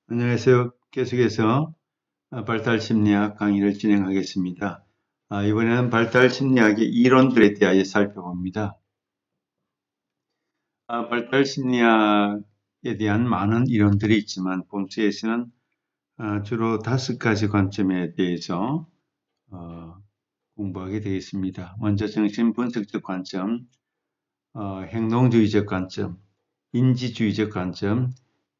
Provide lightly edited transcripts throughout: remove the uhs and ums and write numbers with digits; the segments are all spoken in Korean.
안녕하세요. 계속해서 발달 심리학 강의를 진행하겠습니다. 이번에는 발달 심리학의 이론들에 대하여 살펴봅니다. 발달 심리학에 대한 많은 이론들이 있지만 본서에서는 주로 5가지 관점에 대해서 공부하게 되겠습니다. 먼저 정신분석적 관점, 행동주의적 관점, 인지주의적 관점,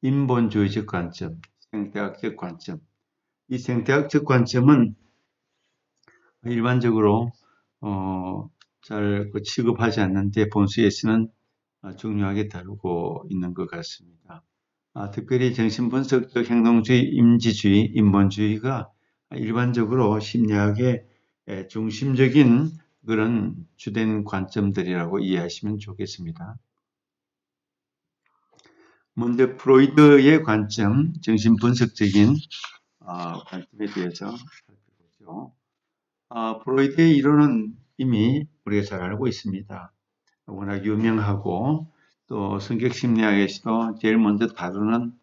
인본주의적 관점, 생태학적 관점. 이 생태학적 관점은 일반적으로 잘 취급하지 않는데 본수에서는 중요하게 다루고 있는 것 같습니다. 특별히 정신분석적 행동주의, 인지주의, 인본주의가 일반적으로 심리학의 중심적인 그런 주된 관점들이라고 이해하시면 좋겠습니다. 먼저 프로이드의 관점, 정신분석적인 관점에 대해서 살펴보죠. 프로이드의 이론은 이미 우리가 잘 알고 있습니다. 워낙 유명하고 또 성격심리학에서도 제일 먼저 다루는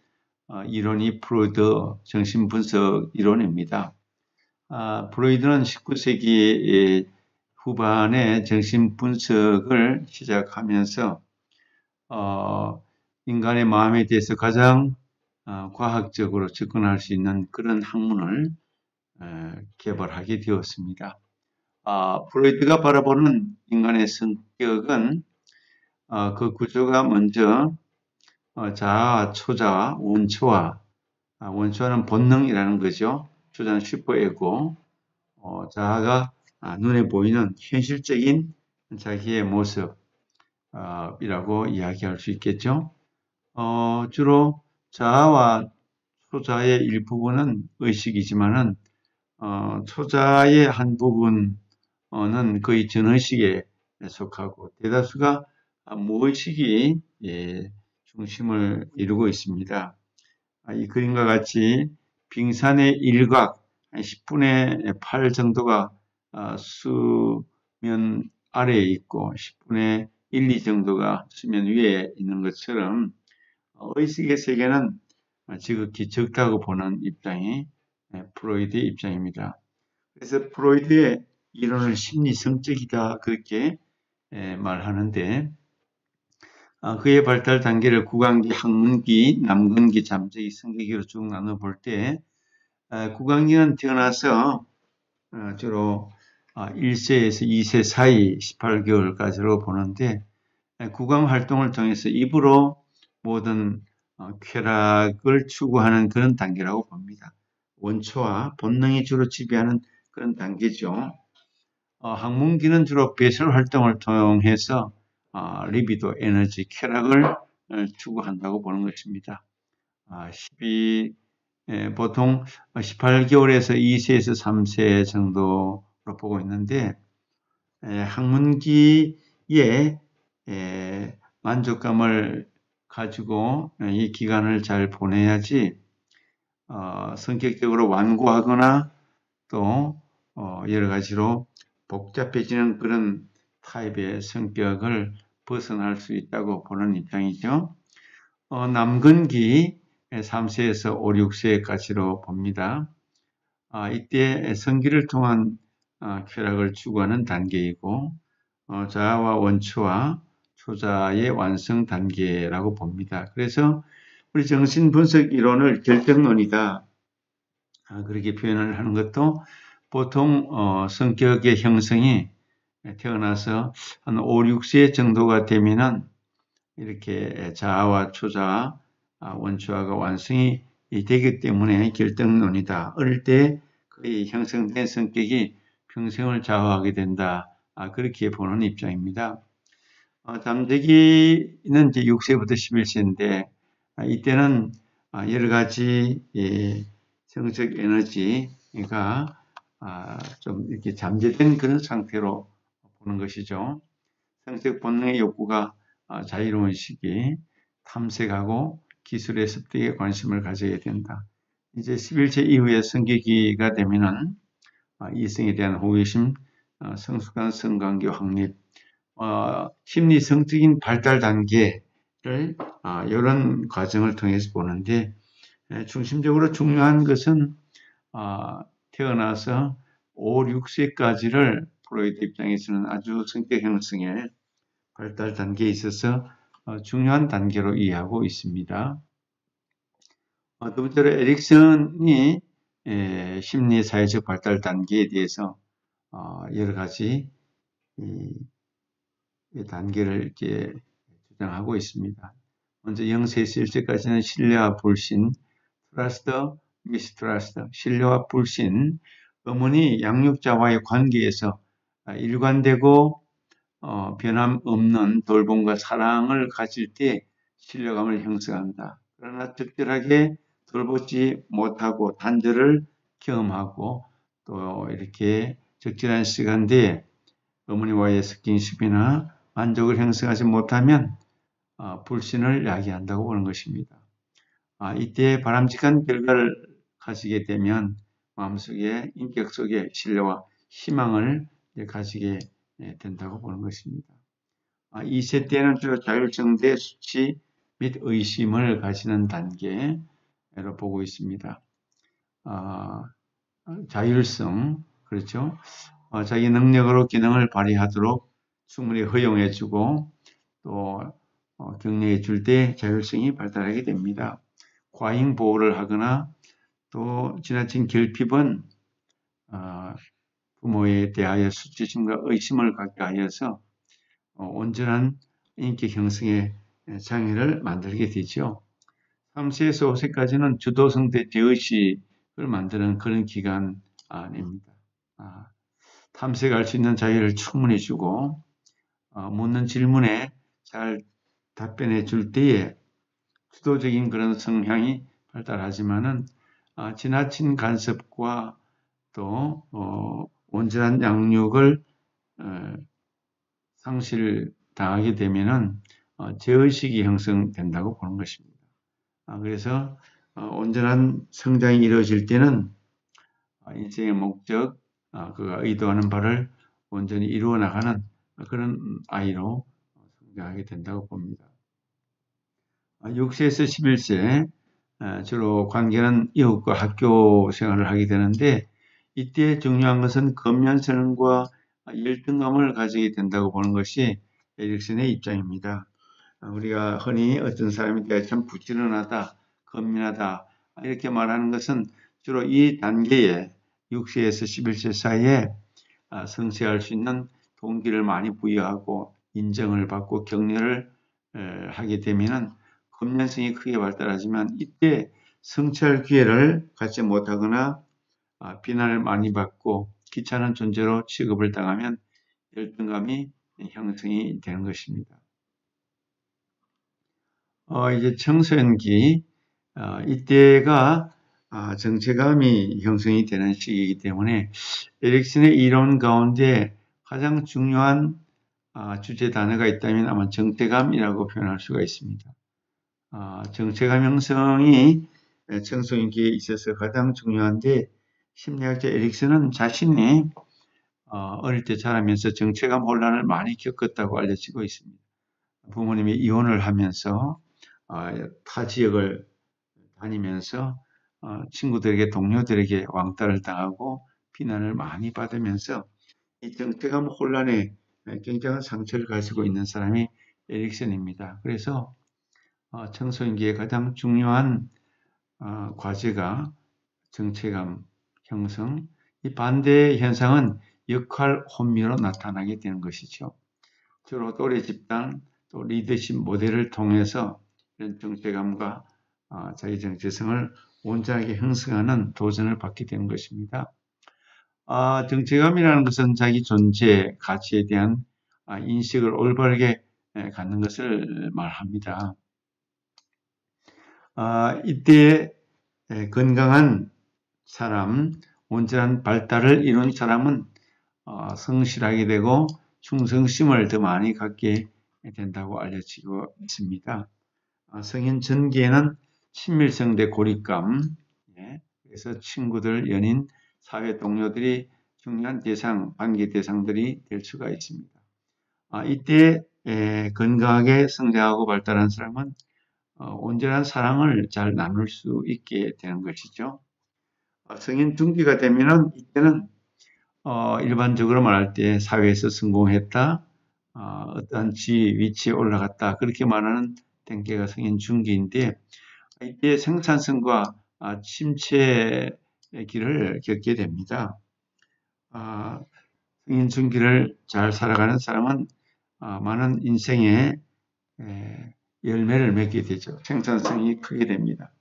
이론이 프로이드 정신분석 이론입니다. 프로이드는 19세기 후반에 정신분석을 시작하면서 인간의 마음에 대해서 가장 과학적으로 접근할 수 있는 그런 학문을 개발하게 되었습니다. 프로이드가 바라보는 인간의 성격은 그 구조가 먼저 자아와 초자아, 원초와 원초는 본능이라는 거죠. 초자는 슈퍼에고, 자아가 눈에 보이는 현실적인 자기의 모습이라고 이야기할 수 있겠죠. 주로 자아와 초자의 일부분은 의식이지만은 초자의 한 부분은 거의 전의식에 속하고 대다수가 무의식이 중심을 이루고 있습니다. 이 그림과 같이 빙산의 일각 10분의 8 정도가 수면 아래에 있고 10분의 1, 2 정도가 수면 위에 있는 것처럼 의식의 세계는 지극히 적다고 보는 입장이 프로이드의 입장입니다. 그래서 프로이드의 이론을 심리성적이다 그렇게 말하는데 그의 발달 단계를 구강기, 학문기, 남근기, 잠재기, 성기기로 쭉 나눠볼 때 구강기는 태어나서 주로 1세에서 2세 사이 18개월까지로 보는데 구강 활동을 통해서 입으로 모든 쾌락을 추구하는 그런 단계라고 봅니다. 원초와 본능이 주로 지배하는 그런 단계죠. 학문기는 주로 배설 활동을 통해서 리비도, 에너지, 쾌락을 추구한다고 보는 것입니다. 보통 18개월에서 2세에서 3세 정도로 보고 있는데 학문기에 만족감을 가지고 이 기간을 잘 보내야지 성격적으로 완고하거나 또 여러 가지로 복잡해지는 그런 타입의 성격을 벗어날 수 있다고 보는 입장이죠. 남근기 3세에서 5, 6세까지로 봅니다. 이때 성기를 통한 쾌락을 추구하는 단계이고 자아와 원초와 초자의 완성 단계라고 봅니다. 그래서 우리 정신분석 이론을 결정론이다 그렇게 표현을 하는 것도 보통 성격의 형성이 태어나서 한 5, 6세 정도가 되면은 이렇게 자아와 초자아, 원초아가 완성이 되기 때문에 결정론이다. 어릴 때 거의 형성된 성격이 평생을 좌우하게 된다. 그렇게 보는 입장입니다. 잠재기는 이제 6세부터 11세인데 이때는 여러 가지 성적 에너지가 좀 이렇게 잠재된 그런 상태로 보는 것이죠. 성적 본능의 욕구가 자유로운 시기, 탐색하고 기술의 습득에 관심을 가져야 된다. 이제 11세 이후에 성기기가 되면은 이성에 대한 호기심, 성숙한 성관계 확립, 심리 성적인 발달 단계를 이런 과정을 통해서 보는데 중심적으로 중요한 것은 태어나서 5, 6세까지를 프로이트 입장에서는 아주 성격 형성의 발달 단계에 있어서 중요한 단계로 이해하고 있습니다. 두 번째로 에릭슨이 심리 사회적 발달 단계에 대해서 여러 가지 이 단계를 이렇게 주장하고 있습니다. 먼저 0세에서 1세까지는 신뢰와 불신, 트러스트, 미스트러스트, 신뢰와 불신, 어머니 양육자와의 관계에서 일관되고 변함없는 돌봄과 사랑을 가질 때 신뢰감을 형성한다. 그러나 적절하게 돌보지 못하고 단절을 경험하고 또 이렇게 적절한 시간 내에 어머니와의 스킨십이나 만족을 형성하지 못하면 불신을 야기한다고 보는 것입니다. 이때 바람직한 결과를 가지게 되면 마음속에 인격 속에 신뢰와 희망을 가지게 된다고 보는 것입니다. 2세 때는 주로 자율성대 수치 및 의심을 가지는 단계로 보고 있습니다. 자율성, 그렇죠? 자기 능력으로 기능을 발휘하도록 충분히 허용해주고 또 격려해 줄 때 자율성이 발달하게 됩니다. 과잉 보호를 하거나 또 지나친 결핍은 부모에 대하여 수치심과 의심을 갖게 하여서 온전한 인격 형성의 장애를 만들게 되죠. 3세에서 5세까지는 주도성대 제의식을 만드는 그런 기간입니다. 탐색할 수 있는 자유를 충분히 주고 묻는 질문에 잘 답변해 줄 때에 주도적인 그런 성향이 발달하지만은 지나친 간섭과 또 온전한 양육을 상실당하게 되면은 제의식이 형성된다고 보는 것입니다. 그래서 온전한 성장이 이루어질 때는 인생의 목적, 그가 의도하는 바를 온전히 이루어 나가는 그런 아이로 성장하게 된다고 봅니다. 6세에서 11세 주로 관계는 이웃과 학교 생활을 하게 되는데 이때 중요한 것은 근면성과 열등감을 가지게 된다고 보는 것이 에릭슨의 입장입니다. 우리가 흔히 어떤 사람에 대해 참 부지런하다, 근면하다 이렇게 말하는 것은 주로 이 단계에 6세에서 11세 사이에 성취할 수 있는 동기를 많이 부여하고 인정을 받고 격려를 하게 되면은 근면성이 크게 발달하지만 이때 성취할 기회를 갖지 못하거나 비난을 많이 받고 귀찮은 존재로 취급을 당하면 열등감이 형성이 되는 것입니다. 이제 청소년기 이때가 정체감이 형성이 되는 시기이기 때문에 에릭슨의 이론 가운데 가장 중요한 주제 단어가 있다면 아마 정체감이라고 표현할 수가 있습니다. 정체감 형성이 청소년기에 있어서 가장 중요한데 심리학자 에릭슨은 자신이 어릴 때 자라면서 정체감 혼란을 많이 겪었다고 알려지고 있습니다. 부모님이 이혼을 하면서 타 지역을 다니면서 친구들에게 동료들에게 왕따를 당하고 비난을 많이 받으면서 이 정체감 혼란에 굉장한 상처를 가지고 있는 사람이 에릭슨입니다. 그래서 청소년기에 가장 중요한 과제가 정체감 형성, 이 반대의 현상은 역할 혼미로 나타나게 되는 것이죠. 주로 또래 집단, 또 리더십 모델을 통해서 이런 정체감과 자기 정체성을 온전하게 형성하는 도전을 받게 되는 것입니다. 정체감이라는 것은 자기 존재, 가치에 대한 인식을 올바르게 갖는 것을 말합니다. 이때 건강한 사람, 온전한 발달을 이룬 사람은 성실하게 되고 충성심을 더 많이 갖게 된다고 알려지고 있습니다. 성인 전기에는 친밀성 대 고립감, 그래서 친구들, 연인, 사회 동료들이 중요한 대상, 관계 대상들이 될 수가 있습니다. 이때 건강하게 성장하고 발달한 사람은 온전한 사랑을 잘 나눌 수 있게 되는 것이죠. 성인 중기가 되면은 이때는 일반적으로 말할 때 사회에서 성공했다, 어떠한 지위, 위치에 올라갔다 그렇게 말하는 단계가 성인 중기인데 이때 생산성과 침체의 길을 겪게 됩니다. 성인 중기를 잘 살아가는 사람은 많은 인생의 열매를 맺게 되죠. 생산성이 크게 됩니다.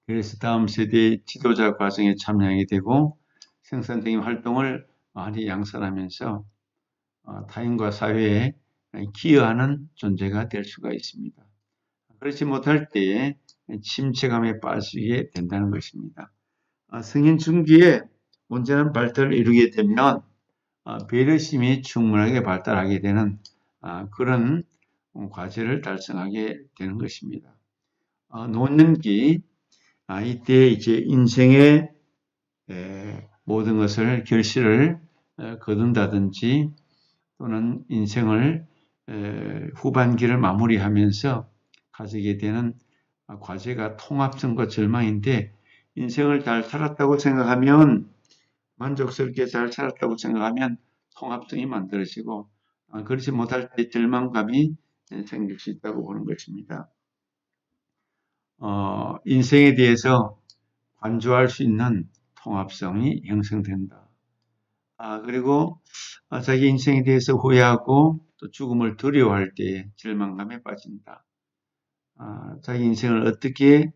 그래서 다음 세대의 지도자 과정에 참여하게 되고 생산적인 활동을 많이 양산하면서 타인과 사회에 기여하는 존재가 될 수가 있습니다. 그렇지 못할 때에 침체감에 빠지게 된다는 것입니다. 성인 중기에 온전한 발달을 이루게 되면 배려심이 충분하게 발달하게 되는 그런 과제를 달성하게 되는 것입니다. 노년기 이때 이제 인생의 모든 것을 결실을 거둔다든지 또는 인생을 후반기를 마무리하면서 가지게 되는 과제가 통합성과 절망인데 인생을 잘 살았다고 생각하면 만족스럽게 잘 살았다고 생각하면 통합성이 만들어지고 그렇지 못할 때 절망감이 생길 수 있다고 보는 것입니다. 인생에 대해서 관조할 수 있는 통합성이 형성된다. 그리고 자기 인생에 대해서 후회하고 또 죽음을 두려워할 때 절망감에 빠진다. 자기 인생을 어떻게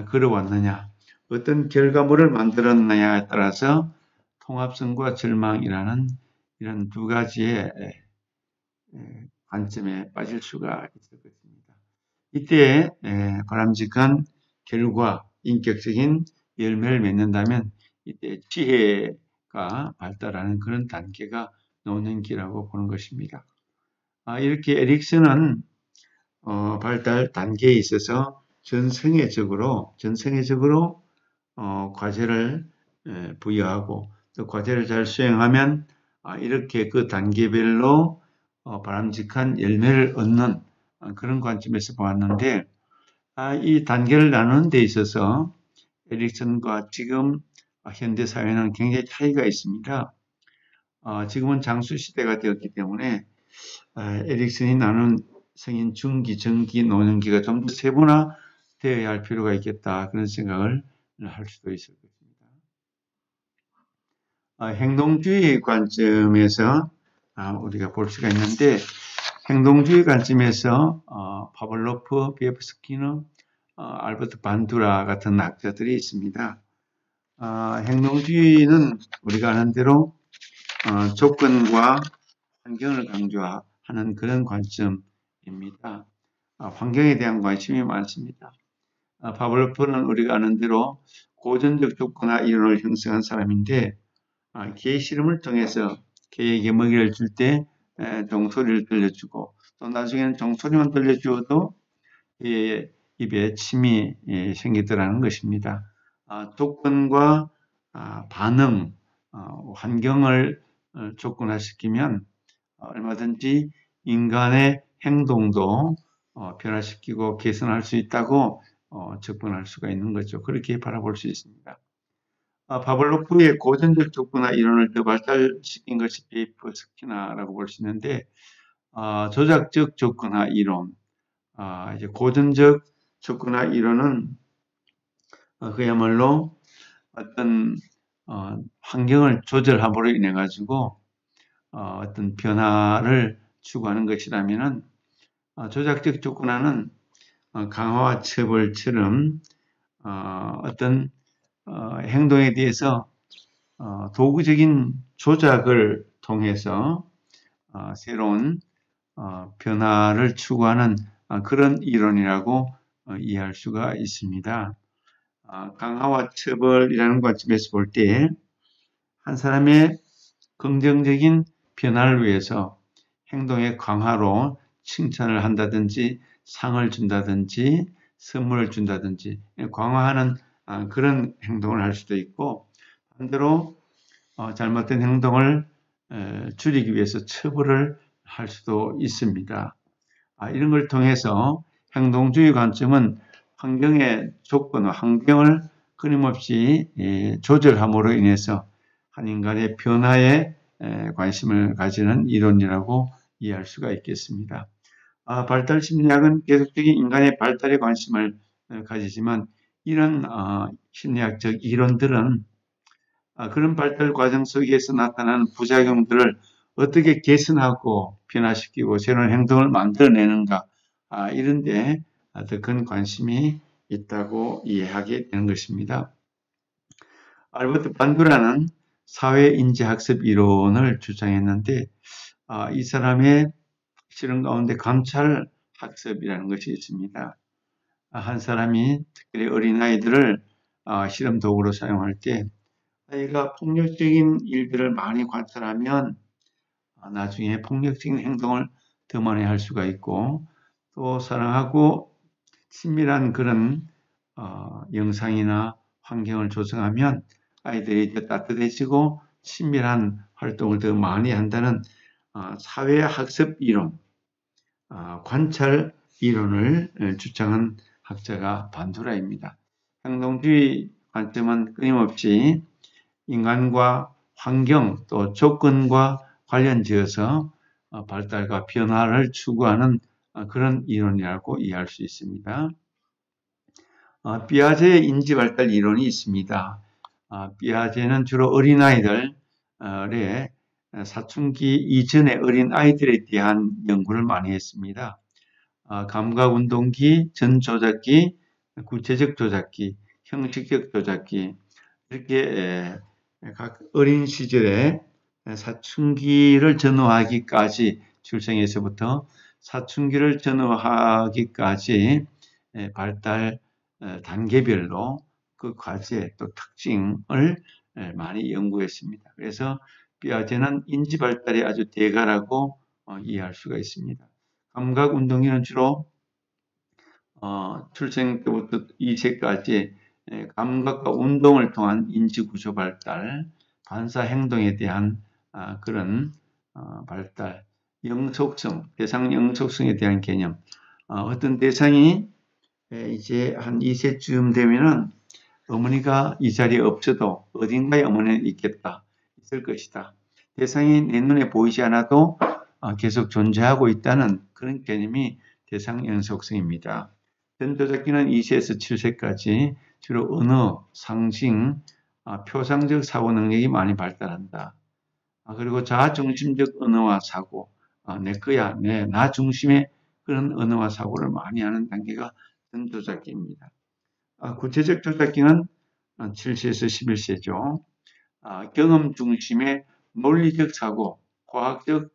걸어왔느냐, 어떤 결과물을 만들었느냐에 따라서 통합성과 절망이라는 이런 두 가지의 관점에 빠질 수가 있을 것입니다. 이때 바람직한 결과, 인격적인 열매를 맺는다면 이때 지혜가 발달하는 그런 단계가 노년기라고 보는 것입니다. 이렇게 에릭슨은 발달 단계에 있어서 전생애적으로 과제를 부여하고 또 과제를 잘 수행하면 이렇게 그 단계별로 바람직한 열매를 얻는 그런 관점에서 보았는데 이 단계를 나누는 데 있어서 에릭슨과 지금 현대 사회는 굉장히 차이가 있습니다. 지금은 장수 시대가 되었기 때문에 에릭슨이 나눈 성인 중기, 전기, 노년기가 좀 더 세분화되어야 할 필요가 있겠다 그런 생각을 할 수도 있을 것입니다. 행동주의 관점에서 우리가 볼 수가 있는데 행동주의 관점에서 파블로프, B.F. 스키너, 알버트 반두라 같은 학자들이 있습니다. 행동주의는 우리가 아는 대로 조건과 환경을 강조하는 그런 관점입니다. 환경에 대한 관심이 많습니다. 파블로프는 우리가 아는 대로 고전적 조건화 이론을 형성한 사람인데 개의 실험을 통해서 개에게 먹이를 줄 때 종소리를 들려주고 또 나중에는 종소리만 들려주어도 개의 입에 침이 생기더라는 것입니다. 조건과 반응, 환경을 조건화시키면 얼마든지 인간의 행동도 변화시키고 개선할 수 있다고 접근할 수가 있는 거죠. 그렇게 바라볼 수 있습니다. 파블로프의 고전적 조건화 이론을 더 발달시킨 것이 B.F. 스키너라고 볼 수 있는데 조작적 조건화 이론, 이제 고전적 조건화 이론은 그야말로 어떤 환경을 조절함으로 인해 가지고 어떤 변화를 추구하는 것이라면은 조작적 조건화는 강화와 처벌처럼 어떤 행동에 대해서 도구적인 조작을 통해서 새로운 변화를 추구하는 그런 이론이라고 이해할 수가 있습니다. 강화와 처벌이라는 관점에서 볼 때 한 사람의 긍정적인 변화를 위해서 행동의 강화로 칭찬을 한다든지 상을 준다든지 선물을 준다든지 강화하는 그런 행동을 할 수도 있고 반대로 잘못된 행동을 줄이기 위해서 처벌을 할 수도 있습니다. 이런 걸 통해서 행동주의 관점은 환경의 조건과 환경을 끊임없이 조절함으로 인해서 한 인간의 변화에 관심을 가지는 이론이라고 이해할 수가 있겠습니다. 발달 심리학은 계속적인 인간의 발달에 관심을 가지지만 이런 심리학적 이론들은 그런 발달 과정 속에서 나타나는 부작용들을 어떻게 개선하고 변화시키고 새로운 행동을 만들어내는가 이런 데 더 큰 관심이 있다고 이해하게 되는 것입니다. 알버트 반두라는 사회인지학습 이론을 주장했는데 이 사람의 실험 가운데 감찰학습이라는 것이 있습니다. 한 사람이 특히 어린아이들을 실험 도구로 사용할 때 아이가 폭력적인 일들을 많이 관찰하면 나중에 폭력적인 행동을 더 많이 할 수가 있고 또 사랑하고 친밀한 그런 영상이나 환경을 조성하면 아이들이 더 따뜻해지고 친밀한 활동을 더 많이 한다는 사회학습 이론, 관찰 이론을 주장한 학자가 반두라입니다. 행동주의 관점은 끊임없이 인간과 환경 또 조건과 관련지어서 발달과 변화를 추구하는 그런 이론이라고 이해할 수 있습니다. 피아제의 인지발달 이론이 있습니다. 피아제는 주로 어린아이들의 사춘기 이전의 어린아이들에 대한 연구를 많이 했습니다. 감각운동기, 전조작기, 구체적 조작기, 형식적 조작기 이렇게 각 어린 시절에 사춘기를 전후하기까지 출생에서부터 사춘기를 전후하기까지 발달 단계별로 그 과제 또 특징을 많이 연구했습니다. 그래서 피아제는 인지발달이 아주 대가라고 이해할 수가 있습니다. 감각운동기는 주로 출생 때부터 2세까지 감각과 운동을 통한 인지구조 발달, 반사행동에 대한 그런 발달, 영속성, 대상 영속성에 대한 개념. 어떤 대상이 이제 한 2세쯤 되면은 어머니가 이 자리에 없어도 어딘가에 어머니는 있겠다, 있을 것이다. 대상이 내 눈에 보이지 않아도 계속 존재하고 있다는 그런 개념이 대상 영속성입니다. 전조작기는 2세에서 7세까지 주로 언어, 상징, 표상적 사고 능력이 많이 발달한다. 그리고 자아중심적 언어와 사고, 내 거야, 나 중심의 그런 언어와 사고를 많이 하는 단계가 전조작기입니다. 구체적 조작기는 7세에서 11세죠. 경험 중심의 논리적 사고, 과학적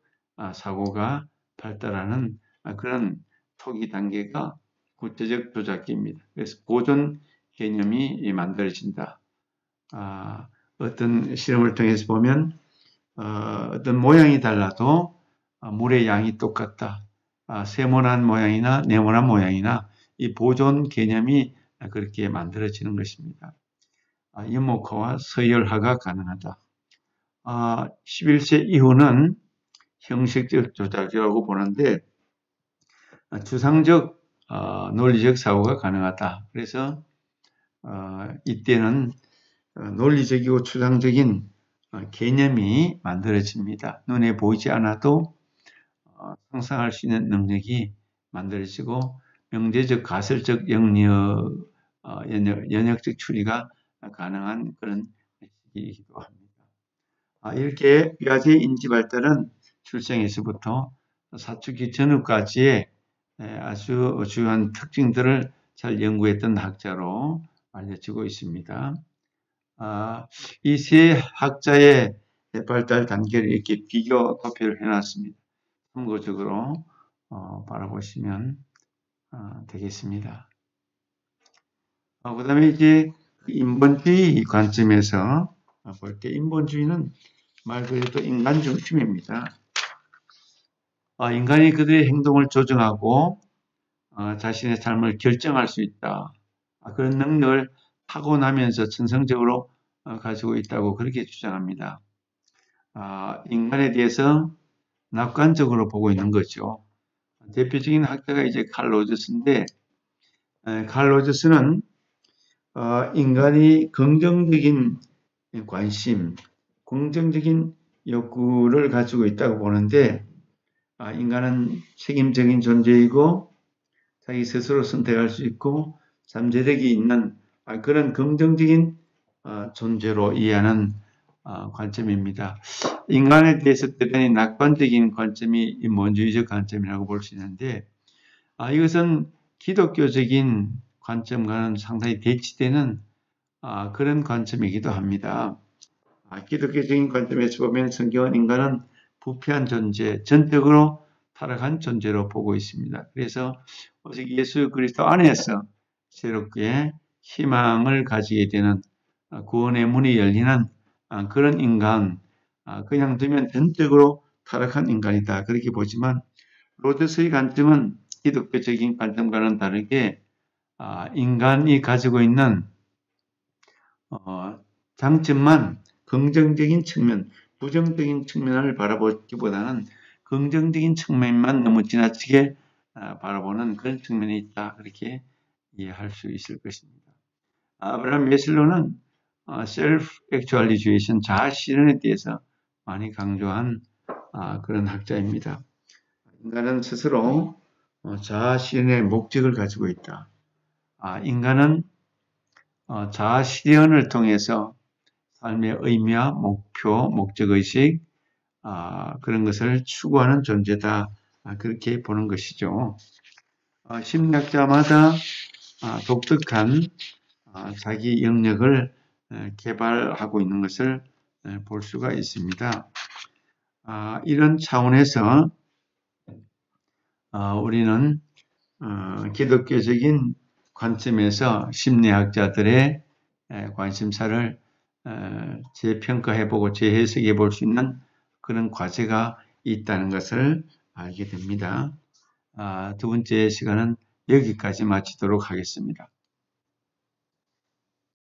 사고가 발달하는 그런 초기 단계가 구체적 조작기입니다. 그래서 보존 개념이 만들어진다. 어떤 실험을 통해서 보면 어떤 모양이 달라도 물의 양이 똑같다. 세모난 모양이나 네모난 모양이나 이 보존 개념이 그렇게 만들어지는 것입니다. 유목화와 서열화가 가능하다. 11세 이후는 형식적 조작이라고 보는데 추상적 논리적 사고가 가능하다. 그래서 이때는 논리적이고 추상적인 개념이 만들어집니다. 눈에 보이지 않아도 상상할 수 있는 능력이 만들어지고 명제적 가설적 연역적 추리가 가능한 그런 시기이기도 합니다. 이렇게 피아제의 인지 발달은 출생에서부터 사춘기 전후까지의 아주 중요한 특징들을 잘 연구했던 학자로 알려지고 있습니다. 이 세 학자의 발달 단계를 이렇게 비교 도표를 해놨습니다. 참고적으로 바라보시면 되겠습니다. 그 다음에 이제 인본주의 관점에서 볼 때 인본주의는 말 그대로 인간 중심입니다. 인간이 그들의 행동을 조정하고 자신의 삶을 결정할 수 있다. 그런 능력을 타고나면서 천성적으로 가지고 있다고 그렇게 주장합니다. 인간에 대해서 낙관적으로 보고 있는 거죠. 대표적인 학자가 이제 칼 로저스인데, 칼 로저스는 인간이 긍정적인 관심, 긍정적인 욕구를 가지고 있다고 보는데, 인간은 책임적인 존재이고 자기 스스로 선택할 수 있고 잠재력이 있는 그런 긍정적인 존재로 이해하는 관점입니다. 인간에 대해서 대단히 낙관적인 관점이 인본주의적 관점이라고 볼 수 있는데, 이것은 기독교적인 관점과는 상당히 대치되는 그런 관점이기도 합니다. 기독교적인 관점에서 보면 성경은 인간은 부패한 존재, 전적으로 타락한 존재로 보고 있습니다. 그래서 오직 예수 그리스도 안에서 새롭게 희망을 가지게 되는 구원의 문이 열리는 그런 인간, 그냥 두면 전적으로 타락한 인간이다. 그렇게 보지만 로저스의 관점은 기독교적인 관점과는 다르게 인간이 가지고 있는 장점만 긍정적인 측면, 부정적인 측면을 바라보기보다는 긍정적인 측면만 너무 지나치게 바라보는 그런 측면이 있다. 그렇게 이해할 수 있을 것입니다. 아브라함 메슬로는 self-actualization, 자아 실현에 대해서 많이 강조한 그런 학자입니다. 인간은 스스로 자아 실현의 목적을 가지고 있다. 인간은 자아 실현을 통해서 삶의 의미와 목표, 목적의식 그런 것을 추구하는 존재다. 그렇게 보는 것이죠. 심리학자마다 독특한 자기 영역을 개발하고 있는 것을 볼 수가 있습니다. 이런 차원에서 우리는 기독교적인 관점에서 심리학자들의 관심사를 재평가해보고 재해석해 볼 수 있는 그런 과제가 있다는 것을 알게 됩니다. 두 번째 시간은 여기까지 마치도록 하겠습니다.